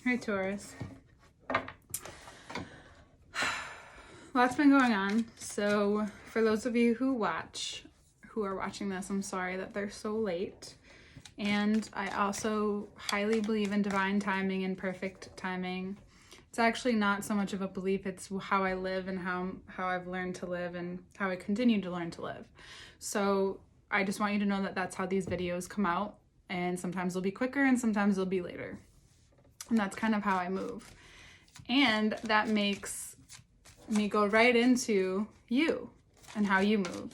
Hi, Taurus. Lots been going on. So for those of you who are watching this, I'm sorry that they're so late. And I also highly believe in divine timing and perfect timing. It's actually not so much of a belief, it's how I live and how I've learned to live and how I continue to learn to live. So I just want you to know that that's how these videos come out. And sometimes they'll be quicker and sometimes they'll be later. And that's kind of how I move. And that makes me go right into you and how you move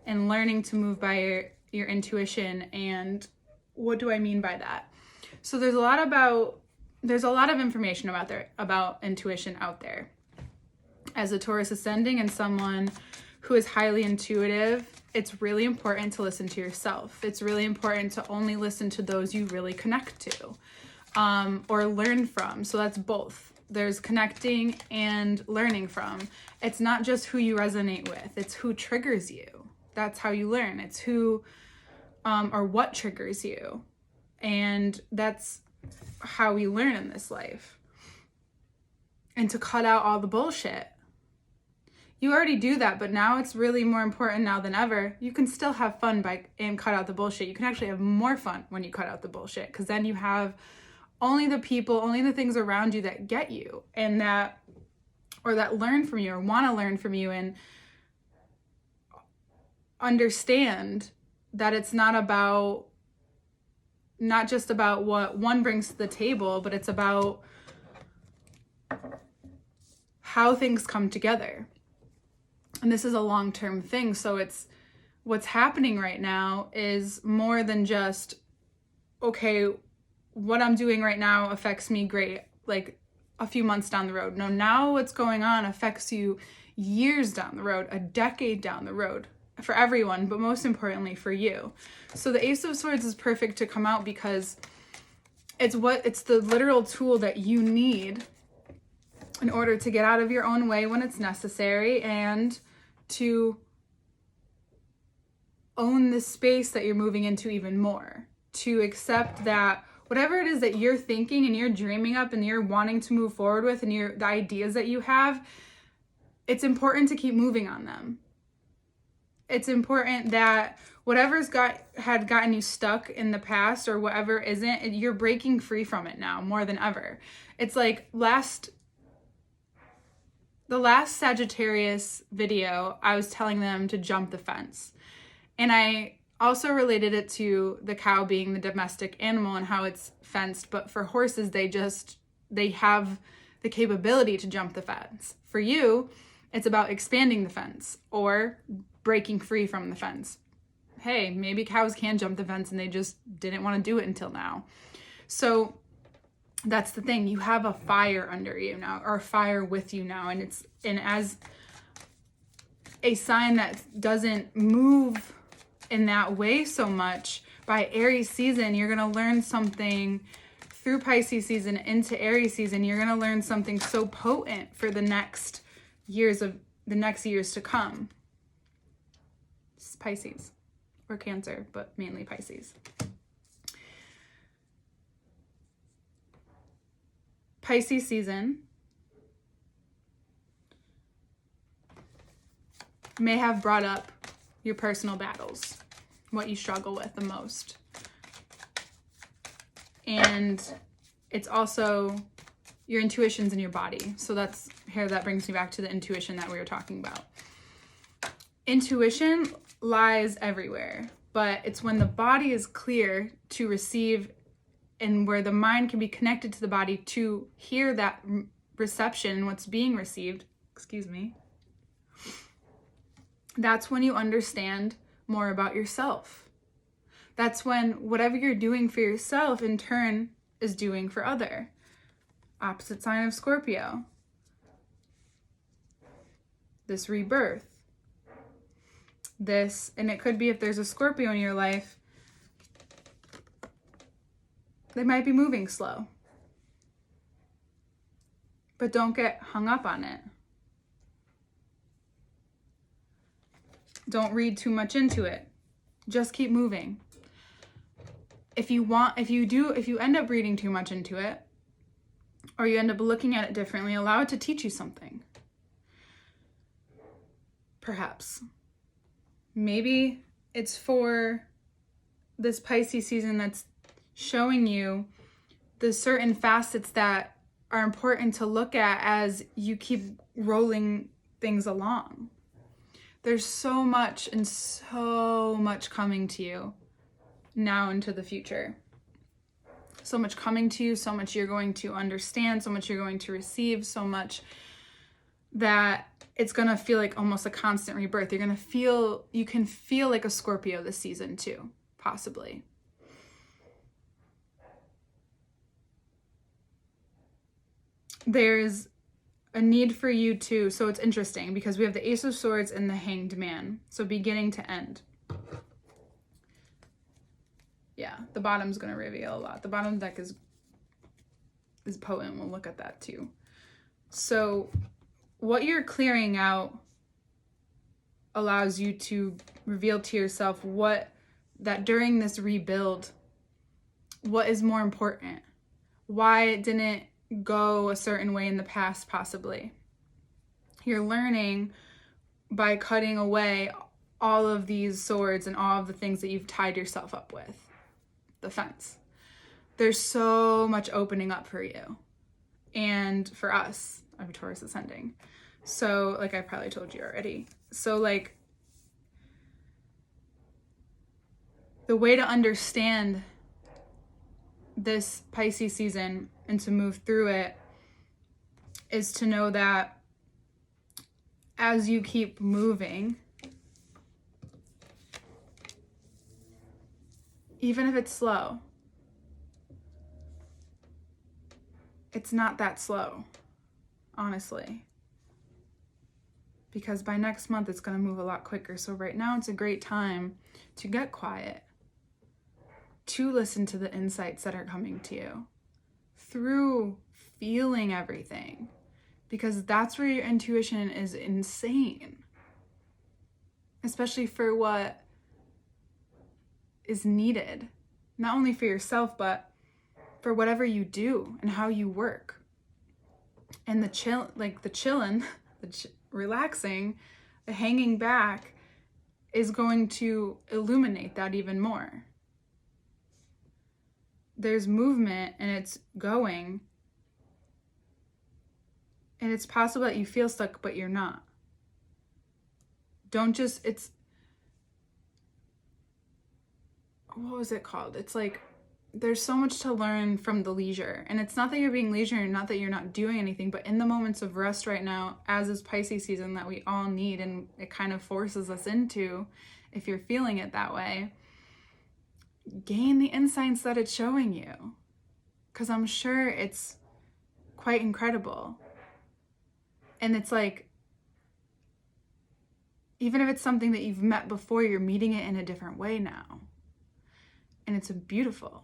and learning to move by your intuition. And what do I mean by that? So there's a lot of information about intuition out there. As a Taurus ascending and someone who is highly intuitive, it's really important to listen to yourself. It's really important to only listen to those you really connect to. Or learn from. So that's both. There's connecting and learning from. It's not just who you resonate with. It's who triggers you. That's how you learn. It's who or what triggers you. And that's how we learn in this life. And to cut out all the bullshit. You already do that, but now it's really more important now than ever. You can still have fun and cut out the bullshit. You can actually have more fun when you cut out the bullshit, because then you have only the things around you that get you and that learn from you or want to learn from you and understand that it's not just about what one brings to the table, but it's about how things come together. And this is a long-term thing. So it's what's happening right now is more than just, okay, what I'm doing right now affects me great, like a few months down the road. No, now what's going on affects you years down the road, a decade down the road, for everyone, but most importantly for you. So the Ace of Swords is perfect to come out because it's the literal tool that you need in order to get out of your own way when it's necessary and to own the space that you're moving into even more, to accept that whatever it is that you're thinking and you're dreaming up and you're wanting to move forward with and the ideas that you have, it's important to keep moving on them. It's important that whatever's had gotten you stuck in the past or whatever isn't, you're breaking free from it now more than ever. It's like the last Sagittarius video, I was telling them to jump the fence. And I also related it to the cow being the domestic animal and how it's fenced. But for horses, they have the capability to jump the fence. For you, it's about expanding the fence or breaking free from the fence. Hey, maybe cows can jump the fence and they just didn't want to do it until now. So that's the thing. You have a fire under you now, or a fire with you now. And as a sign that doesn't move in that way so much, by Aries season, you're going to learn something through Pisces season into Aries season. You're going to learn something so potent for the next years to come. It's Pisces or Cancer, but mainly Pisces. Pisces season may have brought up your personal battles, what you struggle with the most. And it's also your intuitions in your body. So that brings me back to the intuition that we were talking about. Intuition lies everywhere, but it's when the body is clear to receive and where the mind can be connected to the body to hear that reception, what's being received, that's when you understand more about yourself. That's when whatever you're doing for yourself in turn is doing for other. Opposite sign of Scorpio. This rebirth. And it could be if there's a Scorpio in your life, they might be moving slow. But don't get hung up on it. Don't read too much into it. Just keep moving. If you end up reading too much into it, or you end up looking at it differently, allow it to teach you something. Perhaps. Maybe it's for this Pisces season that's showing you the certain facets that are important to look at as you keep rolling things along. There's so much and so much coming to you now into the future. So much coming to you, so much you're going to understand, so much you're going to receive, so much that it's going to feel like almost a constant rebirth. You can feel like a Scorpio this season too, possibly. There's a need for you to, so it's interesting because we have the Ace of Swords and the Hanged Man. So beginning to end. Yeah, the bottom's going to reveal a lot. The bottom deck is potent. We'll look at that too. So what you're clearing out allows you to reveal to yourself that during this rebuild, what is more important? Why it didn't go a certain way in the past, possibly. You're learning by cutting away all of these swords and all of the things that you've tied yourself up with. The fence. There's so much opening up for you. And for us, I have a Taurus ascending. So, like I probably told you already. So, like, the way to understand this Pisces season and to move through it is to know that as you keep moving, even if it's slow, it's not that slow, honestly. Because by next month, it's going to move a lot quicker. So right now, it's a great time to get quiet, to listen to the insights that are coming to you through feeling everything. Because that's where your intuition is insane. Especially for what is needed. Not only for yourself, but for whatever you do and how you work. And relaxing, the hanging back is going to illuminate that even more. There's movement and it's going. And it's possible that you feel stuck, but you're not. What was it called? It's like, there's so much to learn from the leisure. And it's not that you're being leisure and not that you're not doing anything, but in the moments of rest right now, as is Pisces season that we all need, and it kind of forces us into, if you're feeling it that way, gain the insights that it's showing you. Because I'm sure it's quite incredible. And it's like, even if it's something that you've met before, you're meeting it in a different way now. And it's beautiful.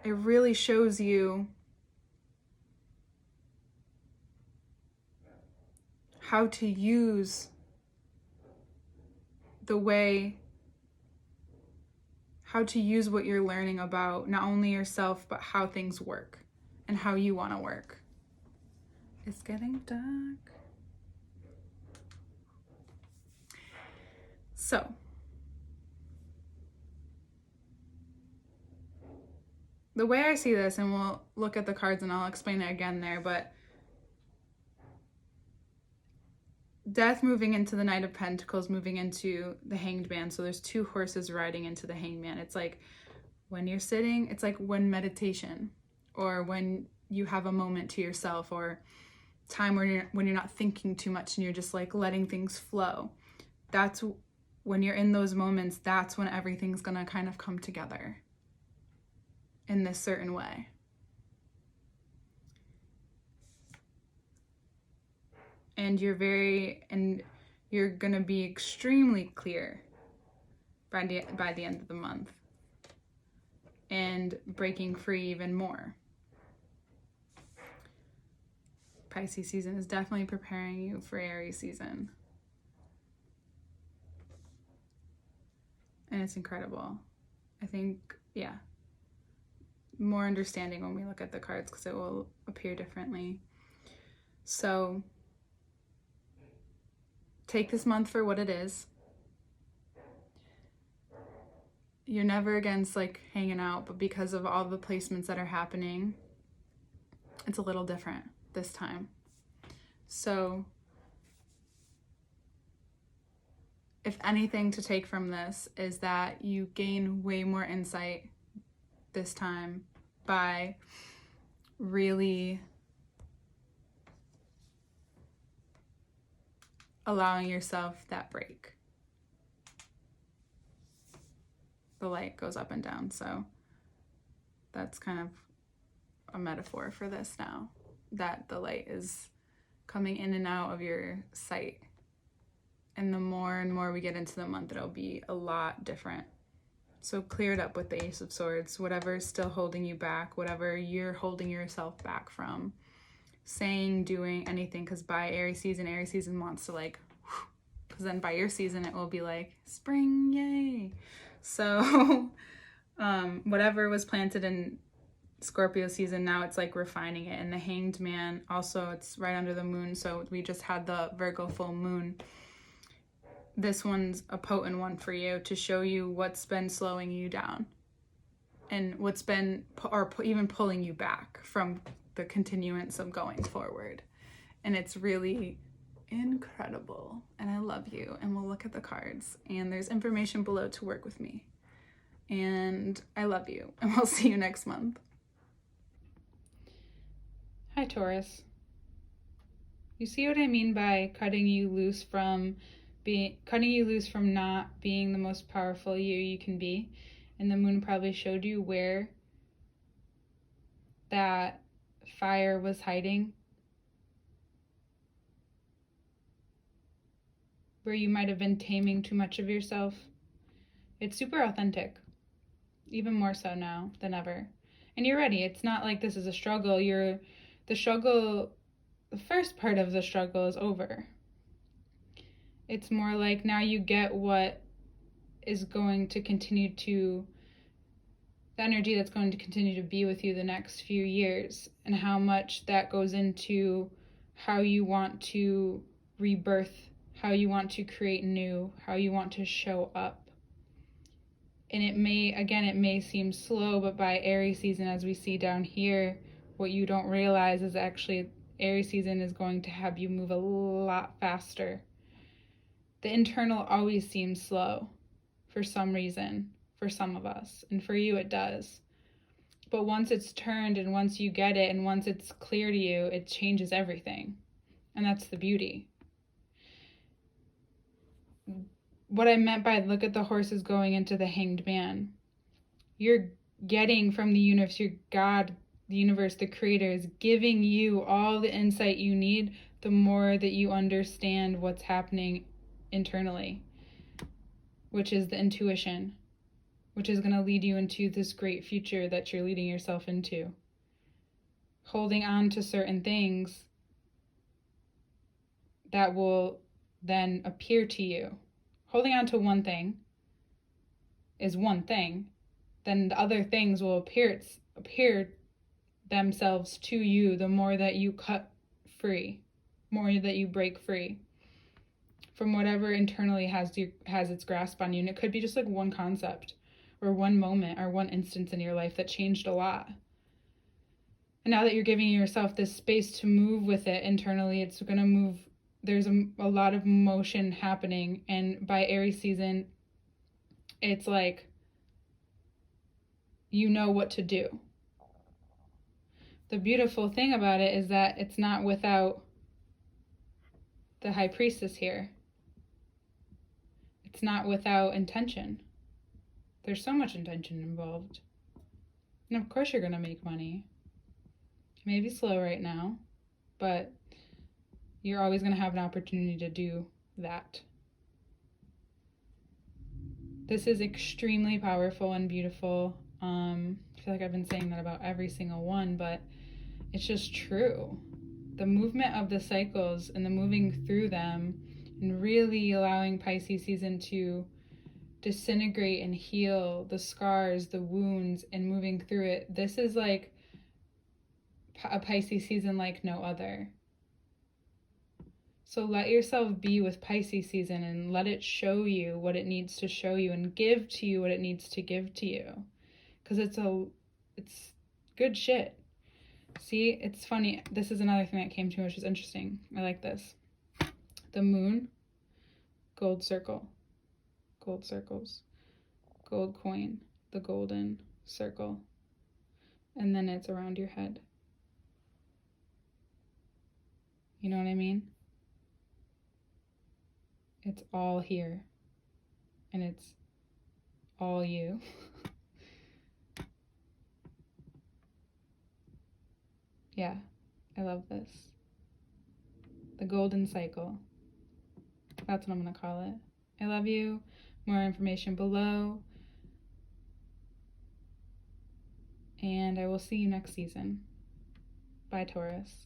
It really shows you how to use what you're learning about not only yourself, but how things work and how you want to work. It's getting dark. So, the way I see this, and we'll look at the cards and I'll explain it again there, but Death moving into the Knight of Pentacles, moving into the Hanged Man. So there's two horses riding into the Hanged Man. It's like when you're sitting, it's like when meditation, or when you have a moment to yourself, or time when you're not thinking too much and you're just like letting things flow. That's when you're in those moments, that's when everything's gonna kind of come together in this certain way. And you're gonna be extremely clear by the end of the month, and breaking free even more. Pisces season is definitely preparing you for Aries season. And it's incredible. I think, yeah, more understanding when we look at the cards because it will appear differently. So take this month for what it is. You're never against like hanging out, but because of all the placements that are happening, it's a little different this time. So if anything to take from this is that you gain way more insight this time by really allowing yourself that break. The light goes up and down, so that's kind of a metaphor for this now, that the light is coming in and out of your sight. And the more and more we get into the month, it'll be a lot different. So clear it up with the Ace of Swords, whatever is still holding you back, whatever you're holding yourself back from, saying, doing, anything, because by Aries season wants to like, because then by your season, it will be like, spring, yay. So whatever was planted in Scorpio season, now it's like refining it. And the Hanged Man, also it's right under the moon, so we just had the Virgo full moon. This one's a potent one for you to show you what's been slowing you down and what's been, or even pulling you back from the continuance of going forward. And it's really incredible. And I love you. And we'll look at the cards. And there's information below to work with me. And I love you. And we'll see you next month. Hi, Taurus. You see what I mean by cutting you loose from not being the most powerful you can be? And the moon probably showed you where that fire was hiding, where you might have been taming too much of yourself. It's super authentic, even more so now than ever. And you're ready. It's not like this is a struggle. The first part of the struggle is over. It's more like now you get what is going to continue to, the energy that's going to continue to be with you the next few years, and how much that goes into how you want to rebirth, how you want to create new, how you want to show up. And it may seem slow, but by Aries season, as we see down here, what you don't realize is actually Aries season is going to have you move a lot faster. The internal always seems slow for some reason, for some of us, and for you it does. But once it's turned and once you get it and once it's clear to you, it changes everything. And that's the beauty. What I meant by look at the horses going into the Hanged Man. You're getting from the universe, your God, the universe, the creator is giving you all the insight you need the more that you understand what's happening internally, which is the intuition, which is going to lead you into this great future that you're leading yourself into. Holding on to certain things that will then appear to you. Holding on to one thing is one thing, then the other things will appear themselves to you the more that you cut free, more that you break free from whatever internally has its grasp on you. And it could be just like one concept or one moment or one instance in your life that changed a lot. And now that you're giving yourself this space to move with it internally, it's going to move. There's a lot of motion happening. And by Aries season, it's like, you know what to do. The beautiful thing about it is that it's not without the High Priestess here. It's not without intention. There's so much intention involved. And of course you're going to make money. It may be slow right now, but you're always going to have an opportunity to do that. This is extremely powerful and beautiful. I feel like I've been saying that about every single one, but it's just true. The movement of the cycles and the moving through them and really allowing Pisces season to disintegrate and heal the scars, the wounds, and moving through it. This is like a Pisces season like no other. So let yourself be with Pisces season and let it show you what it needs to show you and give to you what it needs to give to you. Because it's good shit. See, it's funny. This is another thing that came to me, which is interesting. I like this. The moon, gold circle, gold circles, gold coin, the golden circle, and then it's around your head. You know what I mean? It's all here, and it's all you. Yeah, I love this. The golden cycle. That's what I'm going to call it. I love you. More information below. And I will see you next season. Bye, Taurus.